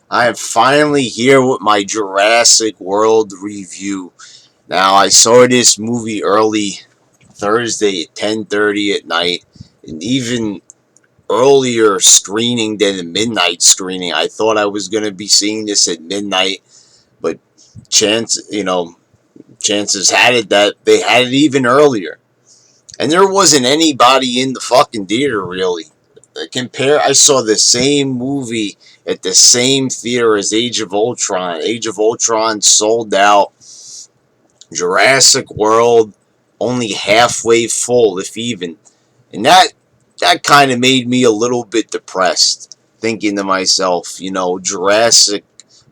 I am finally here with my Jurassic World review. Now, I saw this movie early Thursday at 10:30 at night, and even earlier screening than the midnight screening. I thought I was going to be seeing this at midnight, but chances had it that they had it even earlier. And there wasn't anybody in the fucking theater really. I saw the same movie at the same theater as Age of Ultron. Age of Ultron sold out. Jurassic World only halfway full, if even. And that kind of made me a little bit depressed, thinking to myself, Jurassic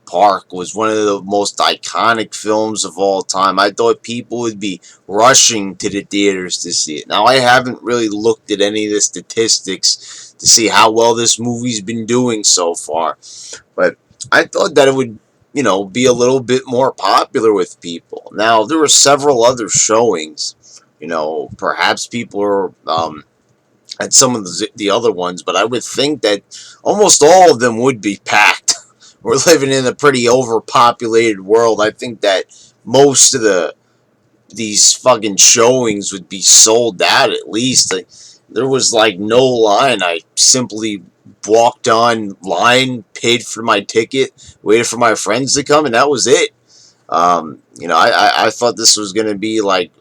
Park was one of the most iconic films of all time. I thought people would be rushing to the theaters to see it. Now, I haven't really looked at any of the statistics to see how well this movie's been doing so far, but I thought that it would, be a little bit more popular with people. Now, there were several other showings. Perhaps people are at some of the other ones, but I would think that almost all of them would be packed. We're living in a pretty overpopulated world. I think that most of these fucking showings would be sold out at least. There was like no line. I simply walked online, paid for my ticket, waited for my friends to come, and that was it. I thought this was going to be like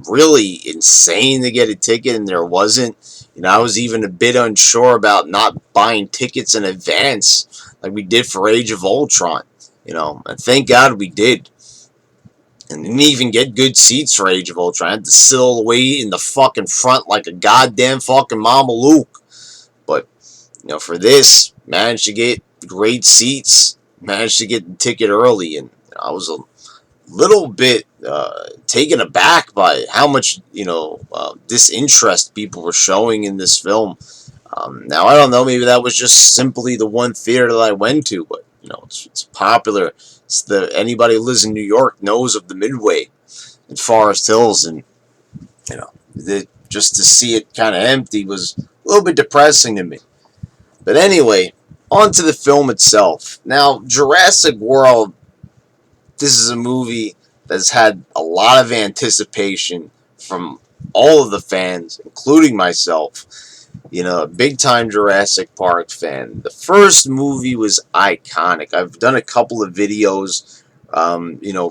really insane to get a ticket, and there wasn't. I was even a bit unsure about not buying tickets in advance like we did for Age of Ultron. And thank God we did. And didn't even get good seats for Age of Ultron. I had to sit all the way in the fucking front like a goddamn fucking Mama Luke. But, for this, managed to get great seats, managed to get the ticket early, and I was a little bit taken aback by how much, disinterest people were showing in this film. Now, I don't know, maybe that was just simply the one theater that I went to, but, it's popular. Anybody who lives in New York knows of the Midway in Forest Hills, and just to see it kind of empty was a little bit depressing to me. But anyway, on to the film itself. Now, Jurassic World, this is a movie that's had a lot of anticipation from all of the fans, including myself. A big time Jurassic Park fan. The first movie was iconic. I've done a couple of videos,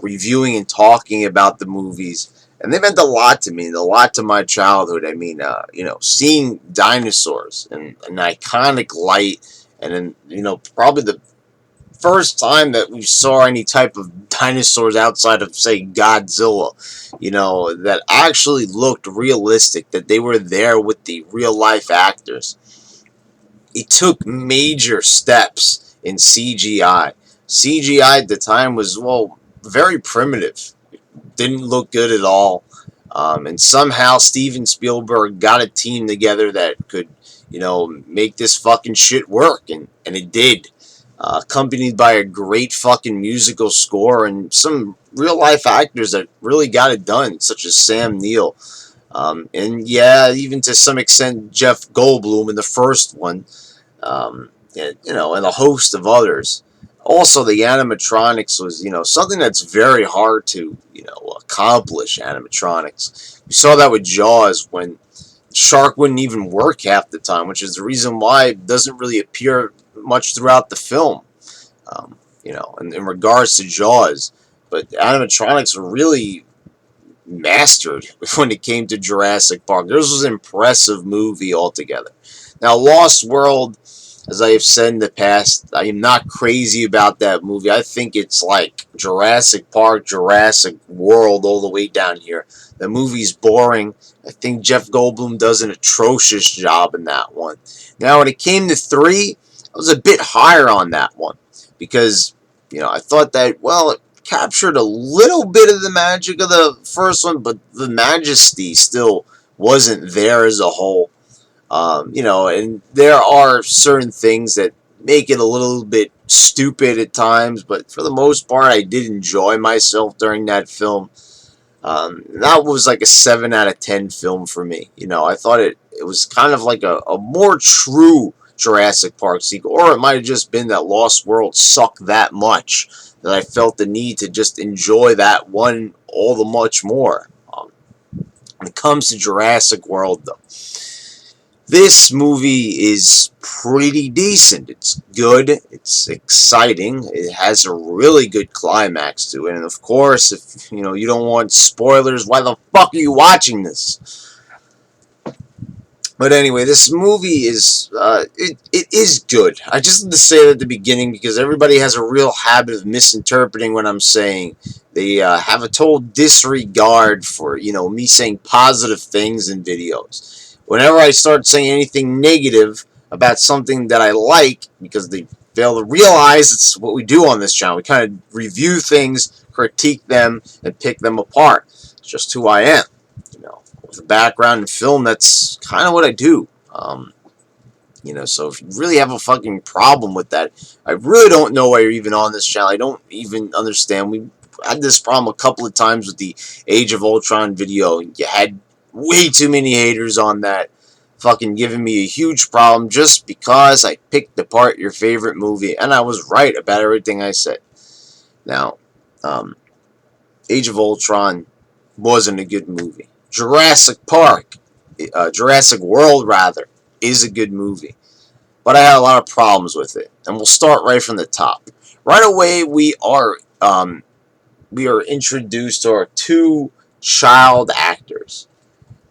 reviewing and talking about the movies, and they meant a lot to me, and a lot to my childhood. I mean, seeing dinosaurs in an iconic light, and then, probably the first time that we saw any type of dinosaurs outside of, say, Godzilla, that actually looked realistic, that they were there with the real life actors. It took major steps in CGI. CGI at the time was, well, very primitive. It didn't look good at all. And somehow Steven Spielberg got a team together that could, make this fucking shit work. And it did. Accompanied by a great fucking musical score and some real life actors that really got it done, such as Sam Neill. And yeah, even to some extent, Jeff Goldblum in the first one, and a host of others. Also, the animatronics was, something that's very hard to, accomplish. Animatronics. We saw that with Jaws when shark wouldn't even work half the time, which is the reason why it doesn't really appear much throughout the film. In regards to Jaws, but animatronics were really mastered when it came to Jurassic Park. This was an impressive movie altogether. Now, Lost World, as I have said in the past, I am not crazy about that movie. I think it's like Jurassic Park, Jurassic World all the way down here. The movie's boring. I think Jeff Goldblum does an atrocious job in that one. Now, when it came to 3, I was a bit higher on that one because, I thought that, well, it captured a little bit of the magic of the first one, but the majesty still wasn't there as a whole. And there are certain things that make it a little bit stupid at times, but for the most part, I did enjoy myself during that film. That was like a 7 out of 10 film for me. I thought it was kind of like a more true Jurassic Park sequel, or it might have just been that Lost World sucked that much that I felt the need to just enjoy that one all the much more. When it comes to Jurassic World, though, this movie is pretty decent. It's good. It's exciting. It has a really good climax to it. And of course, if you don't want spoilers, why the fuck are you watching this? But anyway, this movie is it is good. I just need to say that at the beginning because everybody has a real habit of misinterpreting what I'm saying. They have a total disregard for me saying positive things in videos. Whenever I start saying anything negative about something that I like, because they fail to realize it's what we do on this channel. We kind of review things, critique them, and pick them apart. It's just who I am. With a background in film, that's kind of what I do. So if you really have a fucking problem with that, I really don't know why you're even on this channel. I don't even understand. We had this problem a couple of times with the Age of Ultron video. You had way too many haters on that, fucking giving me a huge problem just because I picked apart your favorite movie, and I was right about everything I said. Now, Age of Ultron wasn't a good movie. Jurassic World rather, is a good movie. But I had a lot of problems with it. And we'll start right from the top. Right away, we are introduced to our two child actors.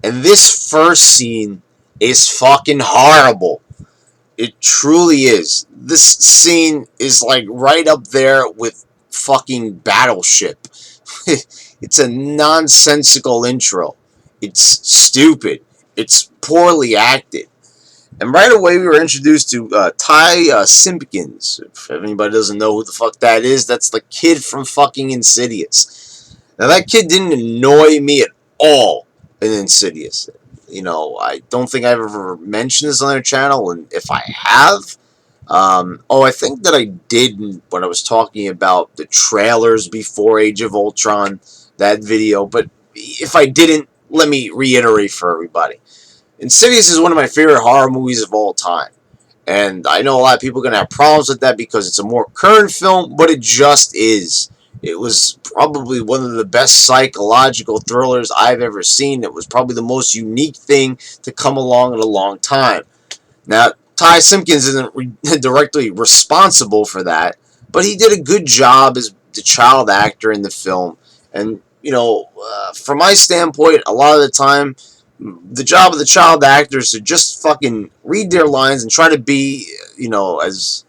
And this first scene is fucking horrible. It truly is. This scene is like right up there with fucking Battleship. It's a nonsensical intro. It's stupid. It's poorly acted. And right away we were introduced to Ty Simpkins. If anybody doesn't know who the fuck that is, that's the kid from fucking Insidious. Now that kid didn't annoy me at all in Insidious. I don't think I've ever mentioned this on their channel, and if I have, I think that I did when I was talking about the trailers before Age of Ultron, that video, but if I didn't, let me reiterate for everybody. Insidious is one of my favorite horror movies of all time. And I know a lot of people are going to have problems with that because it's a more current film, but it just is. It was probably one of the best psychological thrillers I've ever seen. It was probably the most unique thing to come along in a long time. Now, Ty Simpkins isn't directly responsible for that, but he did a good job as the child actor in the film. And from my standpoint, a lot of the time, the job of the child actor is to just fucking read their lines and try to be, as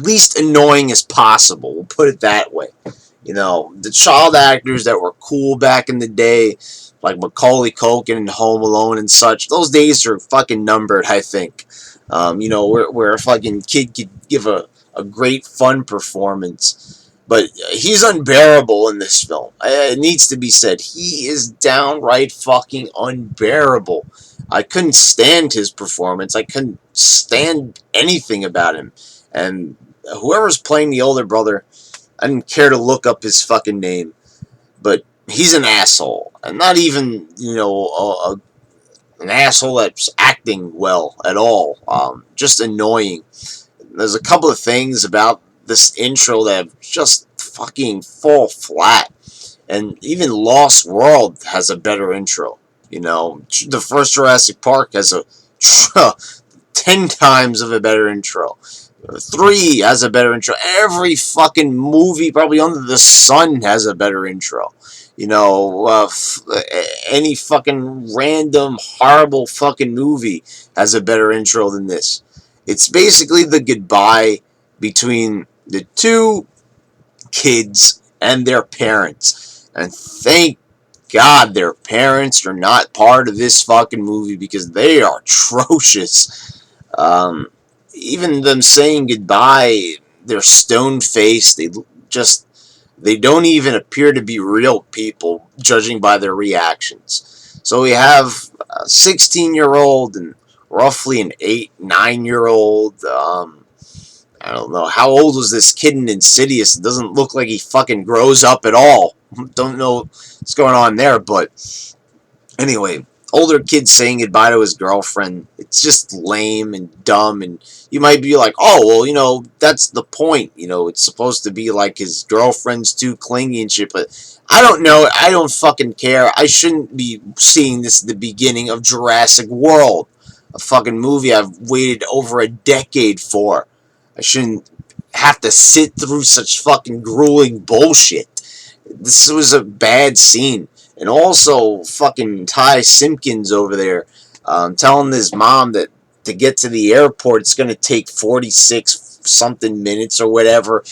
least annoying as possible. We'll put it that way. The child actors that were cool back in the day, like Macaulay Culkin and Home Alone and such, those days are fucking numbered, I think. Where a fucking kid could give a great fun performance. But he's unbearable in this film. It needs to be said. He is downright fucking unbearable. I couldn't stand his performance. I couldn't stand anything about him. And whoever's playing the older brother, I didn't care to look up his fucking name. But he's an asshole. And not even, an asshole that's acting well at all. Just annoying. There's a couple of things about this intro that just fucking fall flat. And even Lost World has a better intro. The first Jurassic Park has a 10 times of a better intro. 3 has a better intro. Every fucking movie probably under the sun has a better intro. Any fucking random horrible fucking movie has a better intro than this. It's basically the goodbye between the two kids and their parents. And thank God their parents are not part of this fucking movie because they are atrocious. Even them saying goodbye, they're stone-faced. They don't even appear to be real people, judging by their reactions. So we have a 16-year-old and roughly an 9-year-old. I don't know. How old was this kid in Insidious? It doesn't look like he fucking grows up at all. Don't know what's going on there, but anyway, older kid saying goodbye to his girlfriend. It's just lame and dumb, and you might be like, oh, well, that's the point. It's supposed to be like his girlfriend's too clingy and shit, but I don't know. I don't fucking care. I shouldn't be seeing this at the beginning of Jurassic World, a fucking movie I've waited over a decade for. I shouldn't have to sit through such fucking grueling bullshit. This was a bad scene. And also, fucking Ty Simpkins over there telling his mom that to get to the airport, it's going to take 46 something minutes or whatever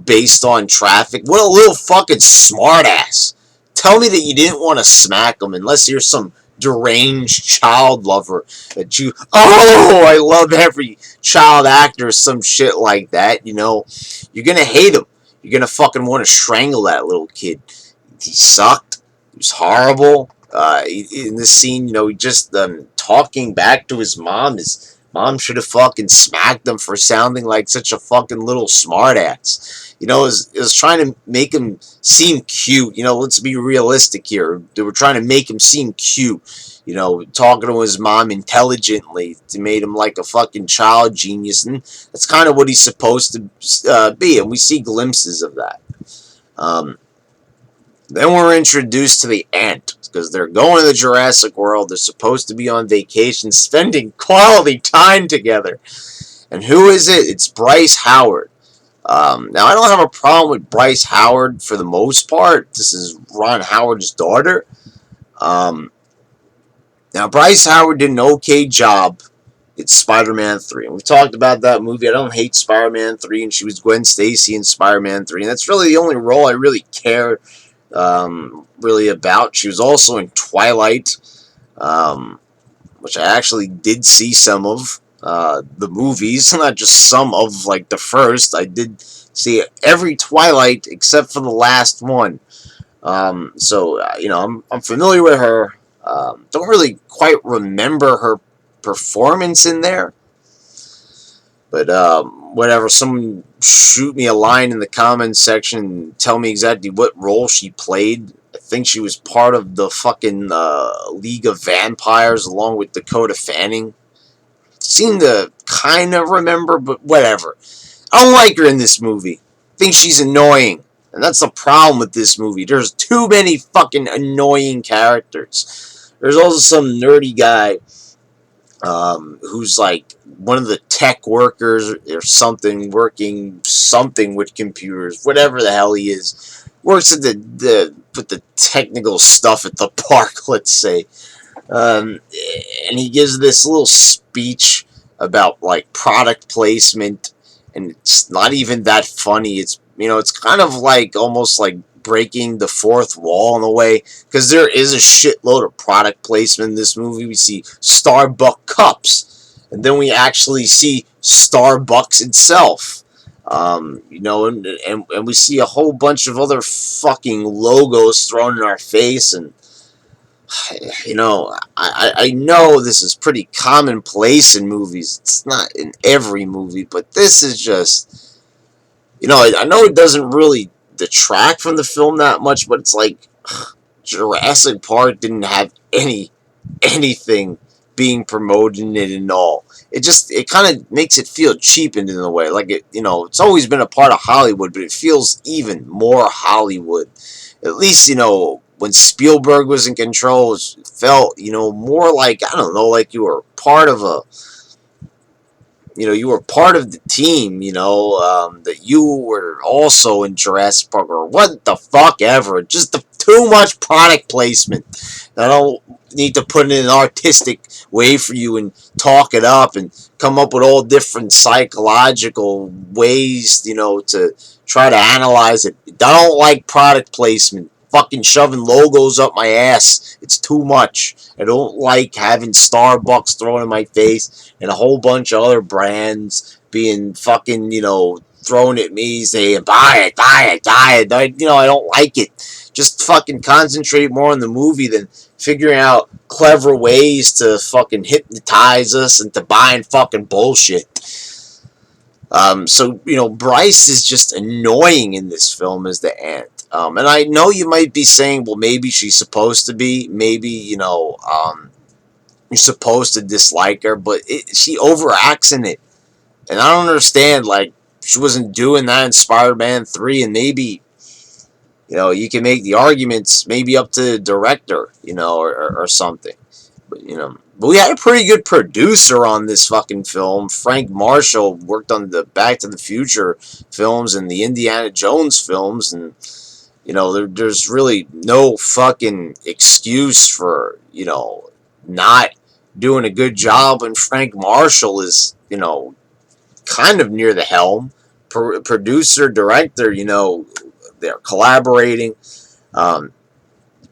based on traffic. What a little fucking smartass. Tell me that you didn't want to smack him unless you're some deranged child lover that I love every child actor or some shit like that. You're going to hate him. You're going to fucking want to strangle that little kid. He sucked. He was horrible. In this scene, he just talking back to his mom. His mom should have fucking smacked him for sounding like such a fucking little smartass. It was trying to make him seem cute. Let's be realistic here. They were trying to make him seem cute. Talking to his mom intelligently. They made him like a fucking child genius, and that's kind of what he's supposed to be. And we see glimpses of that. Then we're introduced to the ant, because they're going to the Jurassic World. They're supposed to be on vacation, spending quality time together. And who is it? It's Bryce Howard. Now, I don't have a problem with Bryce Howard for the most part. This is Ron Howard's daughter. Now, Bryce Howard did an okay job. It's Spider-Man 3. And we've talked about that movie. I don't hate Spider-Man 3, and she was Gwen Stacy in Spider-Man 3. And that's really the only role I really care really about. She was also in Twilight, which I actually did see some of the movies, not just some of like the first. I did see every Twilight except for the last one. So I'm familiar with her. Don't really quite remember her performance in there, but whatever. Someone shoot me a line in the comments section and tell me exactly what role she played. I think she was part of the fucking League of Vampires along with Dakota Fanning. Seem to kind of remember, but whatever. I don't like her in this movie. I think she's annoying. And that's the problem with this movie. There's too many fucking annoying characters. There's also some nerdy guy who's like one of the tech workers or something, working something with computers, whatever the hell he is. Works at with the technical stuff at the park, let's say. And he gives this little speech about like product placement, and it's not even that funny. It's kind of like almost like breaking the fourth wall in a way, because there is a shitload of product placement in this movie. We see Starbucks cups, and then we actually see Starbucks itself. And we see a whole bunch of other fucking logos thrown in our face, and I know this is pretty commonplace in movies. It's not in every movie, but this is just, I know it doesn't really detract from the film that much, but it's like Jurassic Park didn't have anything being promoted in it and all. It kind of makes it feel cheapened in a way. Like it's always been a part of Hollywood, but it feels even more Hollywood. At least, when Spielberg was in control, it felt, more like, I don't know, like you were part of the team, that you were also in Jurassic Park, or what the fuck ever. Just too much product placement. I don't need to put it in an artistic way for you and talk it up and come up with all different psychological ways, to try to analyze it. I don't like product placement. Fucking shoving logos up my ass. It's too much. I don't like having Starbucks thrown in my face and a whole bunch of other brands being fucking, thrown at me saying, buy it, buy it, buy it. I don't like it. Just fucking concentrate more on the movie than figuring out clever ways to fucking hypnotize us into buying fucking bullshit. So, Bryce is just annoying in this film as the ant. And I know you might be saying, well, maybe she's supposed to be, maybe, you're supposed to dislike her, but she overacts in it. And I don't understand, like, she wasn't doing that in Spider-Man 3, and maybe, you can make the arguments maybe up to the director, or something. But we had a pretty good producer on this fucking film. Frank Marshall worked on the Back to the Future films and the Indiana Jones films, and there's really no fucking excuse for not doing a good job when Frank Marshall is kind of near the helm. Producer, director, they're collaborating. Um,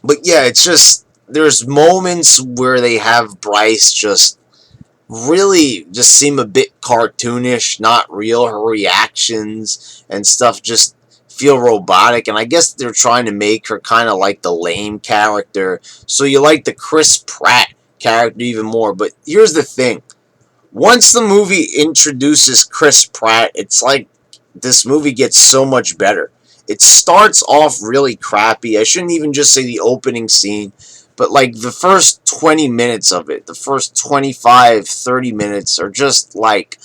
but yeah, it's just there's moments where they have Bryce just really just seem a bit cartoonish, not real. Her reactions and stuff just feel robotic, and I guess they're trying to make her kind of like the lame character, so you like the Chris Pratt character even more. But here's the thing: once the movie introduces Chris Pratt, it's like this movie gets so much better. It starts off really crappy. I shouldn't even just say the opening scene, but like the first 20 minutes of it, the first 25, 30 minutes are just like,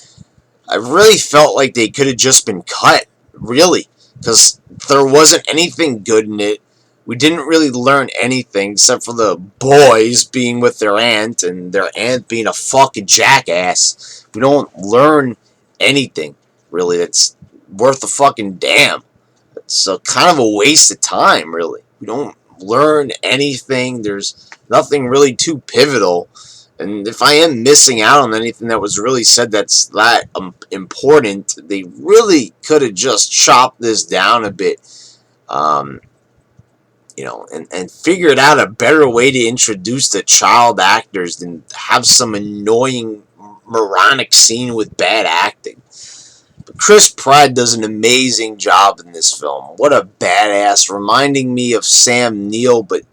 I really felt like they could have just been cut, really, because there wasn't anything good in it. We didn't really learn anything except for the boys being with their aunt and their aunt being a fucking jackass. We don't learn anything, really, that's worth a fucking damn. It's a kind of a waste of time, really. We don't learn anything. There's nothing really too pivotal. And if I am missing out on anything that was really said that's that important, they really could have just chopped this down a bit. Um, and figured out a better way to introduce the child actors than have some annoying moronic scene with bad acting. But Chris Pratt does an amazing job in this film. What a badass, reminding me of Sam Neill, but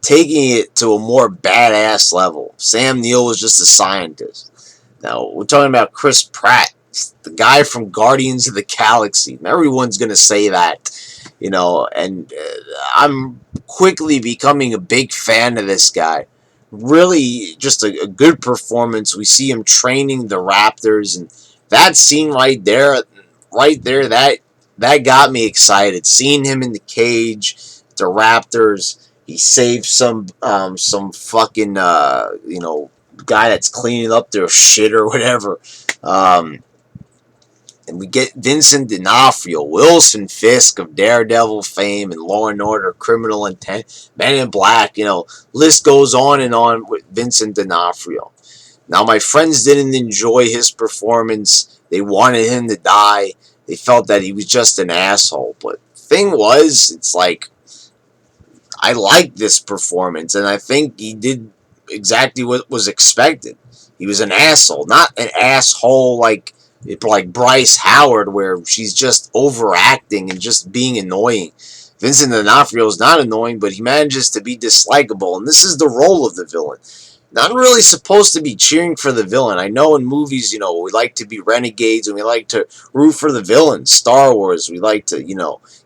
taking it to a more badass level. Sam Neill was just a scientist. Now, we're talking about Chris Pratt, the guy from Guardians of the Galaxy. Everyone's going to say that, and I'm quickly becoming a big fan of this guy. Really, just a good performance. We see him training the Raptors, and that scene right there, that got me excited. Seeing him in the cage, the Raptors, he saved some fucking guy that's cleaning up their shit or whatever. And we get Vincent D'Onofrio, Wilson Fisk of Daredevil fame and Law and Order, Criminal Intent, Men in Black. List goes on and on with Vincent D'Onofrio. Now, my friends didn't enjoy his performance. They wanted him to die. They felt that he was just an asshole. But the thing was, it's like, I liked this performance, and I think he did exactly what was expected. He was an asshole, not an asshole like Bryce Howard, where she's just overacting and just being annoying. Vincent D'Onofrio is not annoying, but he manages to be dislikable, and this is the role of the villain. Not really supposed to be cheering for the villain. I know in movies, we like to be renegades and we like to root for the villain. Star Wars, we like to,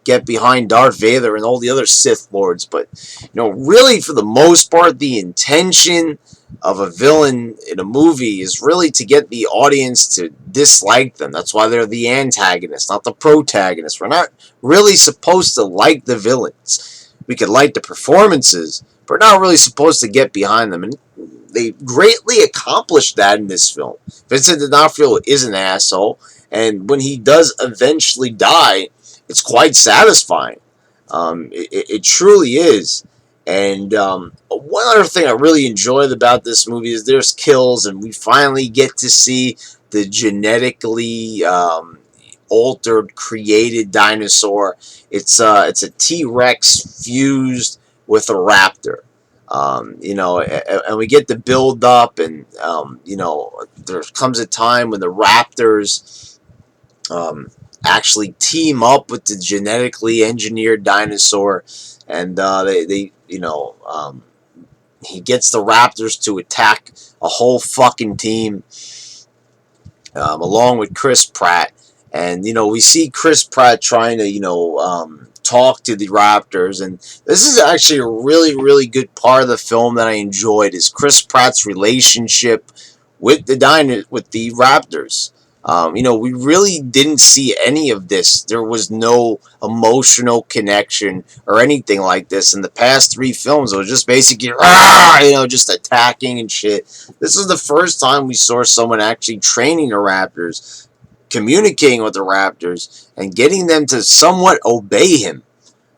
get behind Darth Vader and all the other Sith Lords. But, really for the most part, the intention of a villain in a movie is really to get the audience to dislike them. That's why they're the antagonist, not the protagonist. We're not really supposed to like the villains. We could like the performances, but we're not really supposed to get behind them. And they greatly accomplished that in this film. Vincent D'Onofrio is an asshole, and when he does eventually die, it's quite satisfying. It truly is. And one other thing I really enjoyed about this movie is there's kills, and we finally get to see the genetically altered, created dinosaur. It's a T-Rex fused with a raptor. And we get the build up, and there comes a time when the Raptors actually team up with the genetically engineered dinosaur, and he gets the Raptors to attack a whole fucking team, along with Chris Pratt. And, we see Chris Pratt trying to, talk to the Raptors. And this is actually a really, really good part of the film that I enjoyed is Chris Pratt's relationship with with the Raptors. We really didn't see any of this. There was no emotional connection or anything like this in the past three films. It was just basically, just attacking and shit. This is the first time we saw someone actually training the Raptors, communicating with the Raptors, and getting them to somewhat obey him.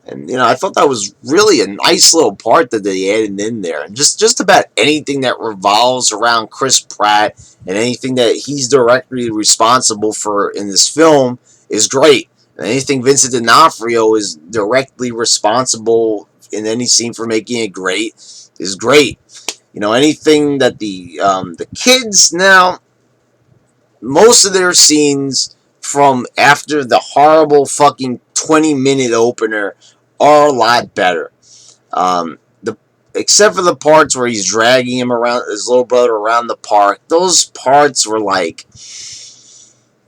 And I thought that was really a nice little part that they added in there. And just about anything that revolves around Chris Pratt and anything that he's directly responsible for in this film is great. And anything Vincent D'Onofrio is directly responsible in any scene for making it great is great. Anything that the kids now, most of their scenes from after the horrible fucking 20-minute opener are a lot better. The Except for the parts where he's dragging his little brother around the park, those parts were like,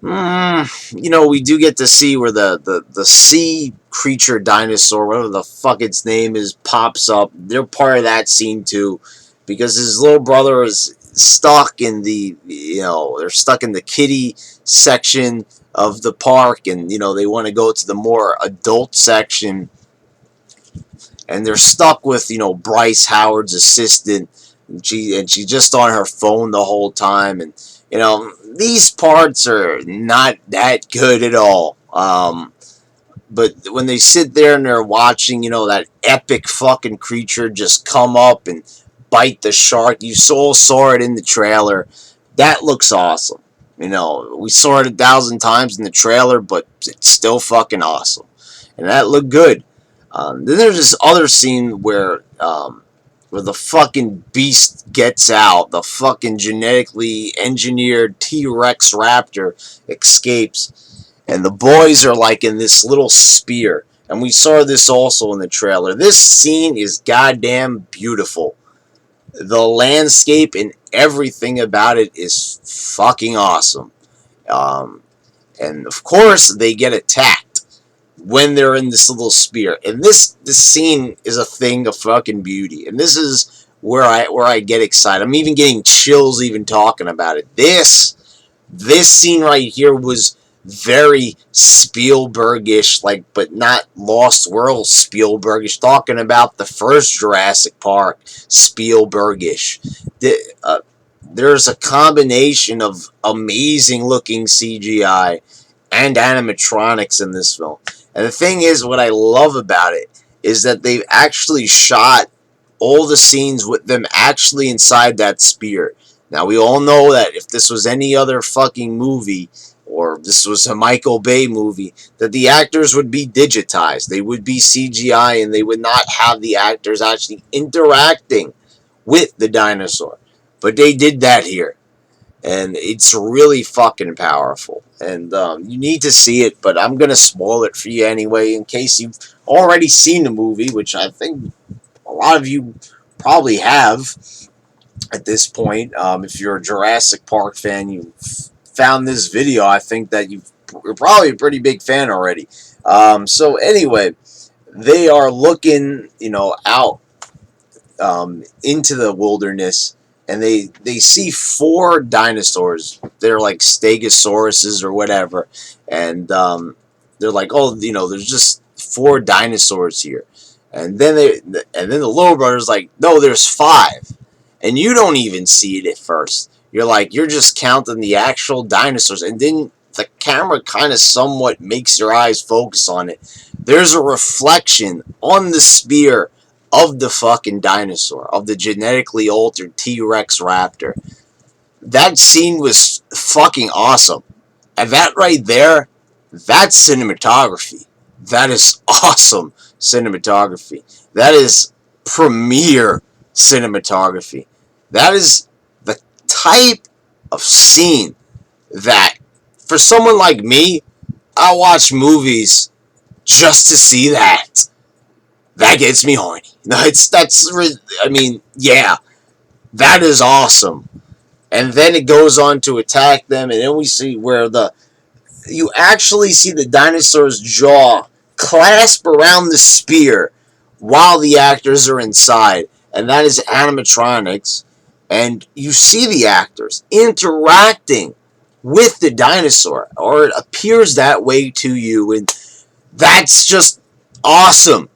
we do get to see where the sea creature dinosaur, whatever the fuck its name is, pops up. They're part of that scene too, because his little brother is stuck in they're stuck in the kiddie section of the park, and they want to go to the more adult section, and they're stuck with Bryce Howard's assistant, and she's just on her phone the whole time, and these parts are not that good at all. But when they sit there and they're watching, that epic fucking creature just come up and bite the shark, you saw it in the trailer. That looks awesome. We saw it 1,000 times in the trailer, but it's still fucking awesome. And that looked good. Then there's this other scene where the fucking beast gets out. The fucking genetically engineered T-Rex raptor escapes. And the boys are like in this little spear. And we saw this also in the trailer. This scene is goddamn beautiful. The landscape and everything about it is fucking awesome. And of course, they get attacked when they're in this little spear. And this scene is a thing of fucking beauty. And this is where I get excited. I'm even getting chills even talking about it. This scene right here was very Spielbergish, but not Lost World Spielbergish. Talking about the first Jurassic Park Spielbergish. There's a combination of amazing looking CGI and animatronics in this film. And the thing is, what I love about it is that they've actually shot all the scenes with them actually inside that spear. Now, we all know that if this was any other fucking movie, or this was a Michael Bay movie, that the actors would be digitized. They would be CGI, and they would not have the actors actually interacting with the dinosaur. But they did that here. And it's really fucking powerful. And you need to see it, but I'm going to spoil it for you anyway, in case you've already seen the movie, which I think a lot of you probably have at this point. If you're a Jurassic Park fan, you found this video, I think that you're probably a pretty big fan already. So anyway, they are looking, out into the wilderness, and they see 4 dinosaurs. They're like stegosauruses or whatever, and they're like, oh, there's just 4 dinosaurs here. And then the little brother's like, no, there's 5, and you don't even see it at first. You're just counting the actual dinosaurs, and then the camera kind of somewhat makes your eyes focus on it. There's a reflection on the spear of the fucking dinosaur, of the genetically altered T-Rex raptor. That scene was fucking awesome. And that right there, that's cinematography. That is awesome cinematography. That is premier cinematography. That is the type of scene that, for someone like me, I watch movies just to see that. That gets me horny. Yeah, that is awesome. And then it goes on to attack them, and then we see where you actually see the dinosaur's jaw clasp around the spear while the actors are inside, and that is animatronics. And you see the actors interacting with the dinosaur, or it appears that way to you, and that's just awesome.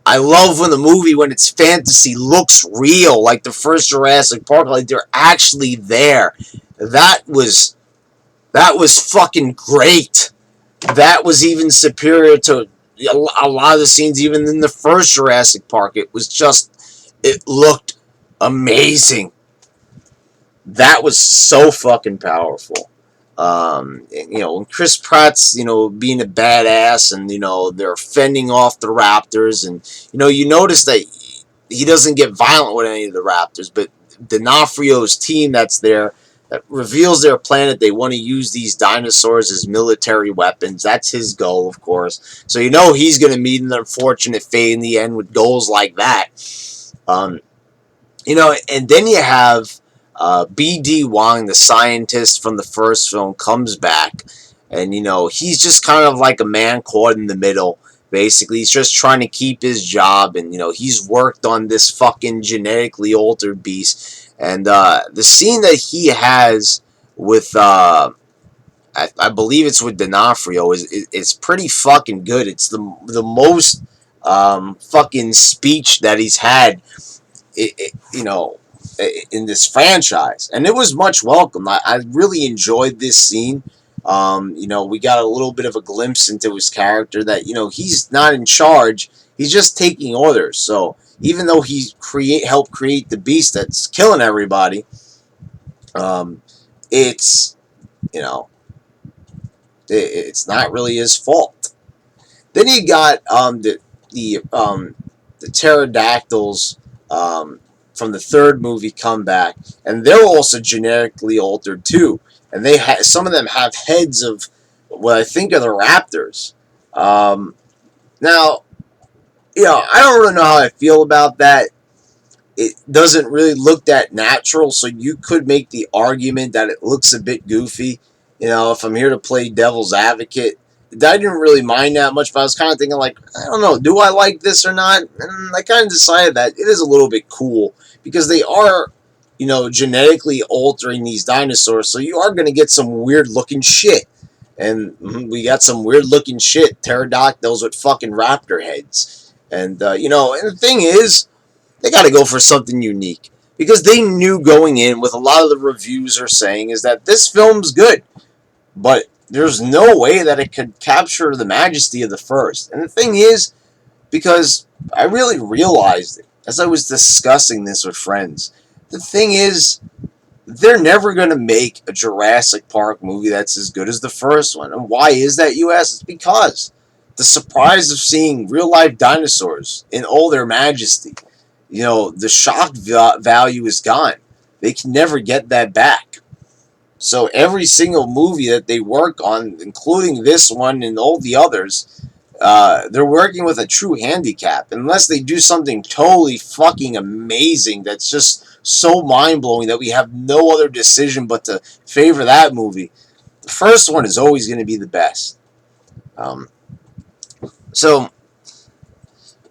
I love when the movie, when it's fantasy, looks real, like the first Jurassic Park, like they're actually there. That was that was fucking great. That was even superior to a lot of the scenes even in the first Jurassic Park. It was just, it looked amazing. That was so fucking powerful. When Chris Pratt's, being a badass, and, they're fending off the raptors, and, you notice that he doesn't get violent with any of the raptors, but D'Onofrio's team that's there, that reveals their plan that they want to use these dinosaurs as military weapons. That's his goal, of course. So he's going to meet an unfortunate fate in the end with goals like that. Um, and then you have B.D. Wong, the scientist from the first film, comes back. And, he's just kind of like a man caught in the middle. Basically, he's just trying to keep his job. And, he's worked on this fucking genetically altered beast. And the scene that he has with, I believe it's with D'Onofrio, is pretty fucking good. It's the most fucking speech that he's had, it, it, you know, in this franchise, and it was much welcome. I really enjoyed this scene. We got a little bit of a glimpse into his character, that he's not in charge; he's just taking orders. So even though he helped create the beast that's killing everybody, it's you know it's not really his fault. Then you got the pterodactyls from the third movie come back, and they're also genetically altered too. And some of them have heads of what I think are the raptors. Now, I don't really know how I feel about that. It doesn't really look that natural, so you could make the argument that it looks a bit goofy. If I'm here to play devil's advocate, I didn't really mind that much, but I was kind of thinking, like, I don't know, do I like this or not? And I kind of decided that it is a little bit cool, because they are, genetically altering these dinosaurs, so you are going to get some weird looking shit. And we got some weird looking shit, pterodactyls with fucking raptor heads. And the thing is, they got to go for something unique, because they knew going in, with a lot of the reviews are saying, is that this film's good, but there's no way that it could capture the majesty of the first. And the thing is, because I really realized it as I was discussing this with friends, the thing is, they're never going to make a Jurassic Park movie that's as good as the first one. And why is that, you ask? It's because the surprise of seeing real life dinosaurs in all their majesty, the shock value is gone. They can never get that back. So every single movie that they work on, including this one and all the others, they're working with a true handicap. Unless they do something totally fucking amazing that's just so mind-blowing that we have no other decision but to favor that movie. The first one is always going to be the best. So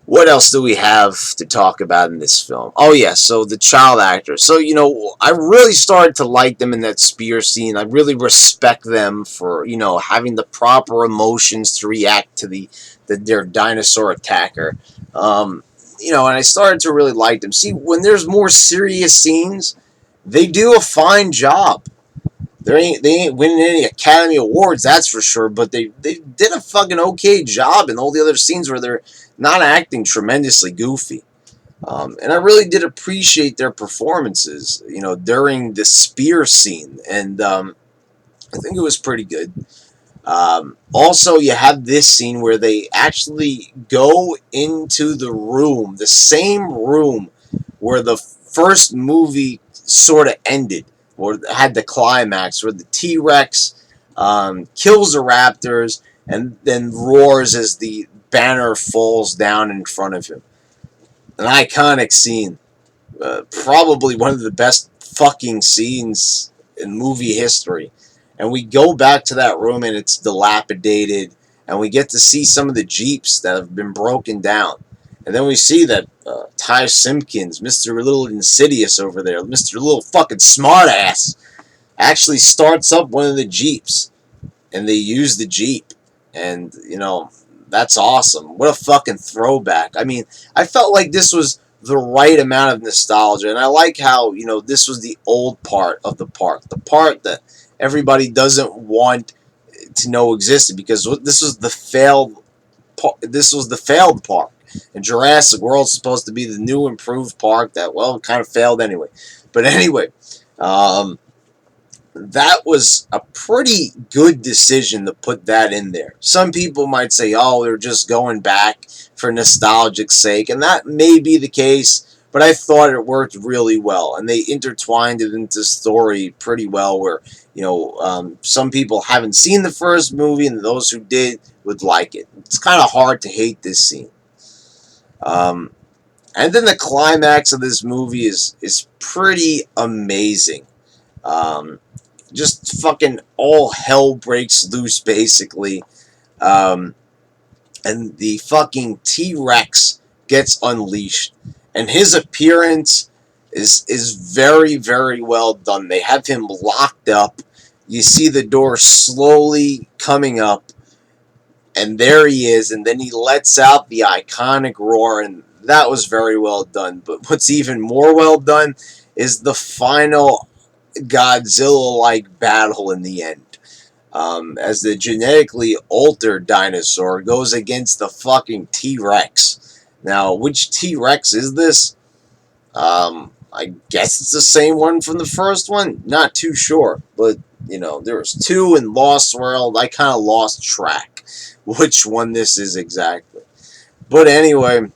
what else do we have to talk about in this film? Oh, yeah, so the child actors. So, I really started to like them in that spear scene. I really respect them for, having the proper emotions to react to their dinosaur attacker. And I started to really like them. See, when there's more serious scenes, they do a fine job. They ain't winning any Academy Awards, that's for sure, but they did a fucking okay job in all the other scenes where they're not acting tremendously goofy. And I really did appreciate their performances, during the spear scene, and I think it was pretty good. Also, you have this scene where they actually go into the same room where the first movie sort of ended, or had the climax, where the T-Rex kills the raptors and then roars as the banner falls down in front of him. An iconic scene. Probably one of the best fucking scenes in movie history. and we go back to that room, and it's dilapidated, and we get to see some of the Jeeps that have been broken down. And then we see that Ty Simpkins, Mr. Little Insidious over there, Mr. Little fucking Smartass, actually starts up one of the Jeeps, and they use the Jeep. And, that's awesome. What a fucking throwback. I mean, I felt like this was the right amount of nostalgia, and I like how, this was the old part of the park, the part that everybody doesn't want to know existed, because this was the failed park. And Jurassic World's supposed to be the new improved park that, well, kind of failed anyway. But anyway, that was a pretty good decision to put that in there. Some people might say, oh, they're just going back for nostalgic's sake, and that may be the case, but I thought it worked really well, and they intertwined it into the story pretty well, where, some people haven't seen the first movie, and those who did would like it. It's kind of hard to hate this scene. And then the climax of this movie is pretty amazing. Just fucking all hell breaks loose, basically. And the fucking T-Rex gets unleashed. And his appearance is very, very well done. They have him locked up. You see the door slowly coming up. And there he is. And then he lets out the iconic roar. And that was very well done. But what's even more well done is the final Godzilla-like battle in the end. As the genetically altered dinosaur goes against the fucking T-Rex. Now, which T-Rex is this? I guess it's the same one from the first one. Not too sure. But, there was two in Lost World. I kind of lost track which one this is exactly. But anyway,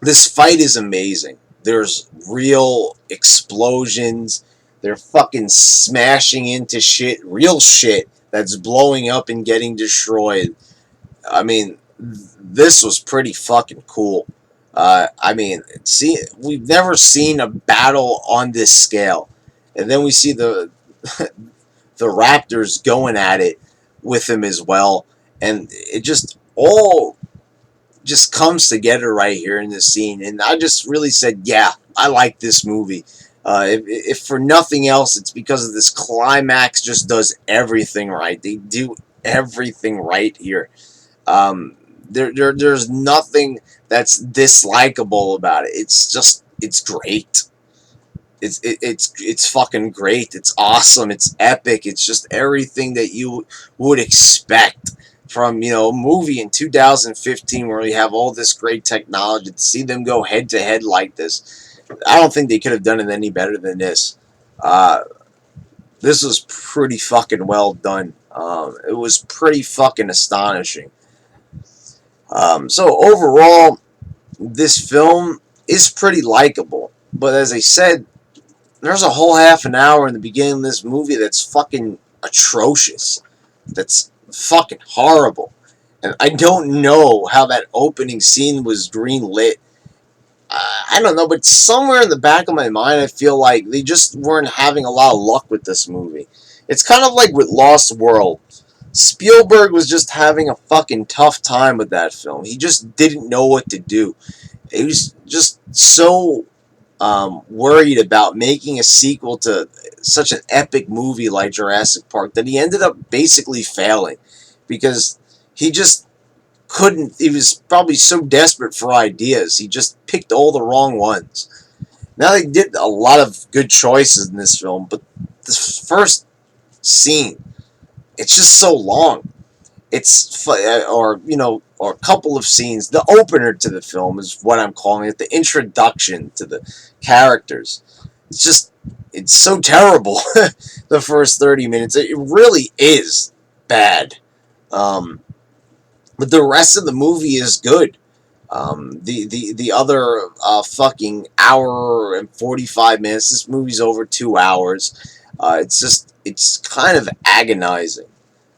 this fight is amazing. There's real explosions. They're fucking smashing into shit, real shit, that's blowing up and getting destroyed. I mean, this was pretty fucking cool. We've never seen a battle on this scale. And then we see the the Raptors going at it with him as well. And it just all just comes together right here in this scene. And I just really said, yeah, I like this movie. If for nothing else, it's because of this climax just does everything right. They do everything right here. There's nothing that's dislikable about it. It's great. It's fucking great. It's awesome. It's epic. It's just everything that you would expect from, a movie in 2015 where we have all this great technology. To see them go head to head like this, I don't think they could have done it any better than this. This was pretty fucking well done. It was pretty fucking astonishing. So overall, this film is pretty likable. But as I said, there's a whole half an hour in the beginning of this movie that's fucking atrocious. That's fucking horrible. And I don't know how that opening scene was green lit. I don't know, but somewhere in the back of my mind, I feel like they just weren't having a lot of luck with this movie. It's kind of like with Lost World. Spielberg was just having a fucking tough time with that film. He just didn't know what to do. He was just so worried about making a sequel to such an epic movie like Jurassic Park that he ended up basically failing. Because he just couldn't, he was probably so desperate for ideas, he just picked all the wrong ones. Now, they did a lot of good choices in this film, but this first scene, it's just so long. It's, or a couple of scenes. The opener to the film is what I'm calling it, the introduction to the characters. It's so terrible, the first 30 minutes. It really is bad. But the rest of the movie is good. The other fucking hour and 45 minutes, this movie's over 2 hours. It's kind of agonizing.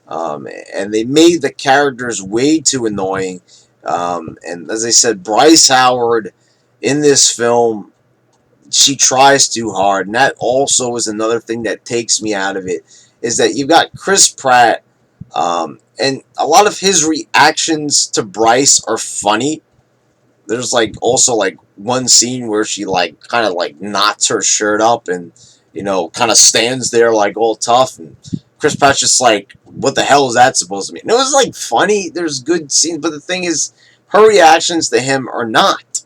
And they made the characters way too annoying. And as I said, Bryce Howard in this film, she tries too hard. And that also is another thing that takes me out of it. is that you've got Chris Pratt, and a lot of his reactions to Bryce are funny. There's like also like one scene where she like kind of like knots her shirt up and kind of stands there like all tough, and Chris Pratt's just like, what the hell is that supposed to mean? And it was like funny. There's good scenes, but the thing is, her reactions to him are not.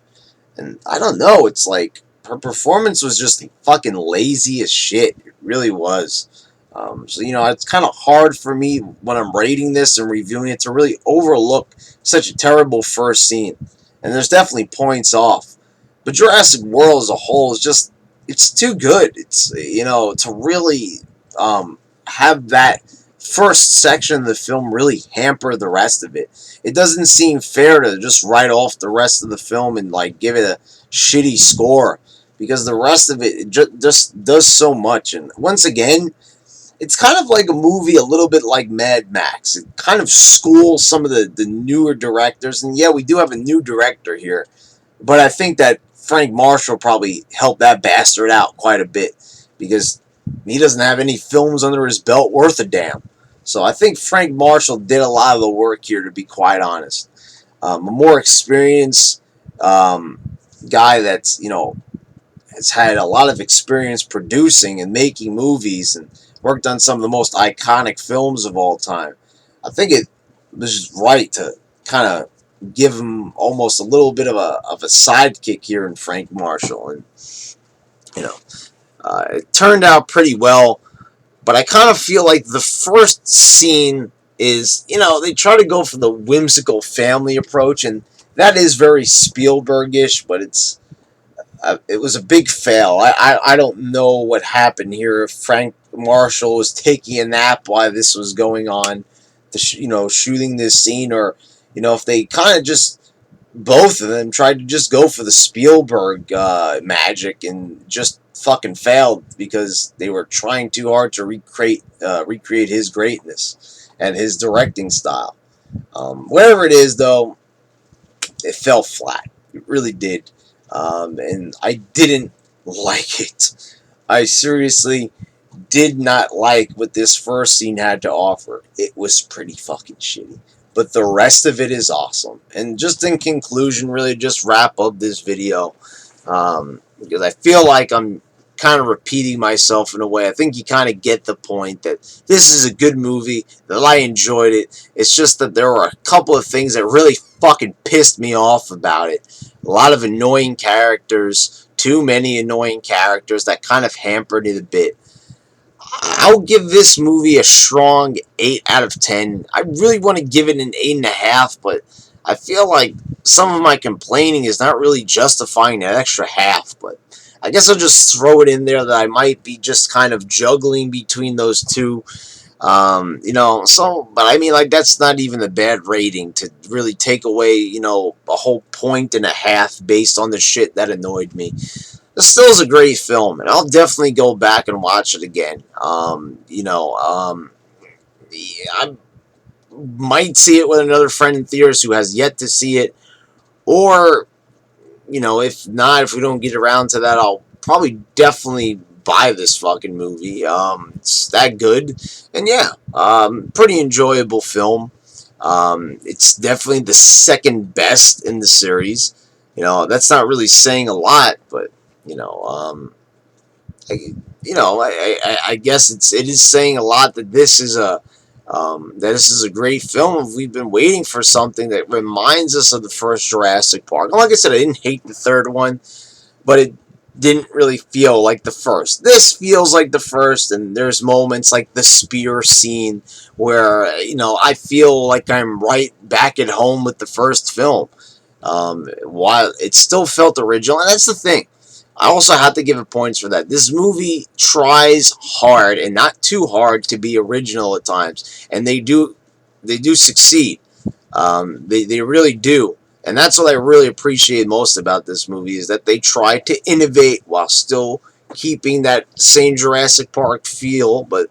And I don't know. It's like her performance was just fucking lazy as shit. It really was. So it's kind of hard for me when I'm rating this and reviewing it to really overlook such a terrible first scene. And there's definitely points off. But Jurassic World as a whole is just, it's too good. It's, to really have that first section of the film really hamper the rest of it. It doesn't seem fair to just write off the rest of the film and like give it a shitty score, because the rest of it just does so much. And once again, it's kind of like a movie a little bit like Mad Max. It kind of schools some of the newer directors. And yeah, we do have a new director here, but I think that Frank Marshall probably helped that bastard out quite a bit, because he doesn't have any films under his belt worth a damn. So I think Frank Marshall did a lot of the work here, to be quite honest. A more experienced guy that's, has had a lot of experience producing and making movies and worked on some of the most iconic films of all time. I think it was just right to kind of give him almost a little bit of a sidekick here in Frank Marshall, and you know it turned out pretty well. But I kind of feel like the first scene is, they try to go for the whimsical family approach, and that is very Spielbergish, but it was a big fail. I don't know what happened here. If Frank Marshall was taking a nap while this was going on, shooting this scene, or if they kind of just, both of them tried to just go for the Spielberg magic and just fucking failed because they were trying too hard to recreate his greatness and his directing style. Whatever it is, though, it fell flat. It really did. And I didn't like it. I seriously did not like what this first scene had to offer. It was pretty fucking shitty. But the rest of it is awesome. And just in conclusion, really just wrap up this video. Because I feel like I'm kind of repeating myself in a way. I think you kind of get the point that this is a good movie, that I enjoyed it. It's just that there were a couple of things that really fucking pissed me off about it. A lot of annoying characters, too many annoying characters that kind of hampered it a bit. I'll give this movie a strong 8 out of 10. I really want to give it an 8.5, but I feel like some of my complaining is not really justifying that extra half, but I guess I'll just throw it in there that I might be just kind of juggling between those two. But I mean, like, that's not even a bad rating to really take away, a whole point and a half based on the shit that annoyed me. It still is a great film, and I'll definitely go back and watch it again. I might see it with another friend in theaters who has yet to see it, or if not, if we don't get around to that, I'll probably definitely buy this fucking movie. It's that good, and yeah, pretty enjoyable film. It's definitely the second best in the series. That's not really saying a lot, but you know, I, I guess it is saying a lot that this is a great film. We've been waiting for something that reminds us of the first Jurassic Park. And like I said, I didn't hate the third one, but it didn't really feel like the first. This feels like the first, and there's moments like the spear scene where, I feel like I'm right back at home with the first film. While it still felt original, and that's the thing. I also have to give it points for that. This movie tries hard, and not too hard, to be original at times, and they do succeed. They really do. And that's what I really appreciate most about this movie, is that they try to innovate while still keeping that same Jurassic Park feel, but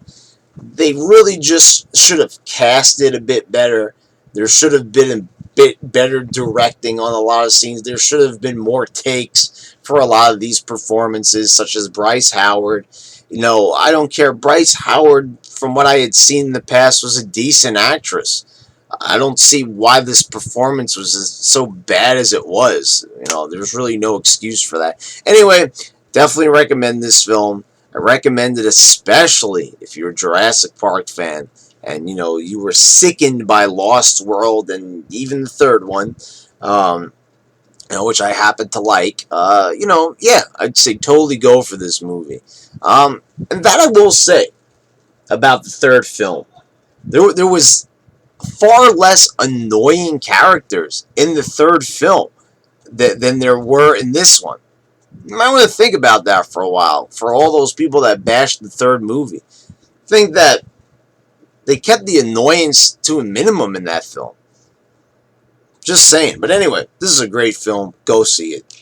they really just should have cast it a bit better. There should have been a bit better directing on a lot of scenes. There should have been more takes for a lot of these performances, such as Bryce Howard. I don't care. Bryce Howard, from what I had seen in the past, was a decent actress. I don't see why this performance was so bad as it was. There's really no excuse for that. Anyway, definitely recommend this film. I recommend it especially if you're a Jurassic Park fan and you were sickened by Lost World and even the third one, which I happen to like. Yeah, I'd say totally go for this movie. And that I will say about the third film. There was far less annoying characters in the third film than there were in this one. You might want to think about that for a while. For all those people that bashed the third movie, think that they kept the annoyance to a minimum in that film. Just saying. But anyway, this is a great film. Go see it.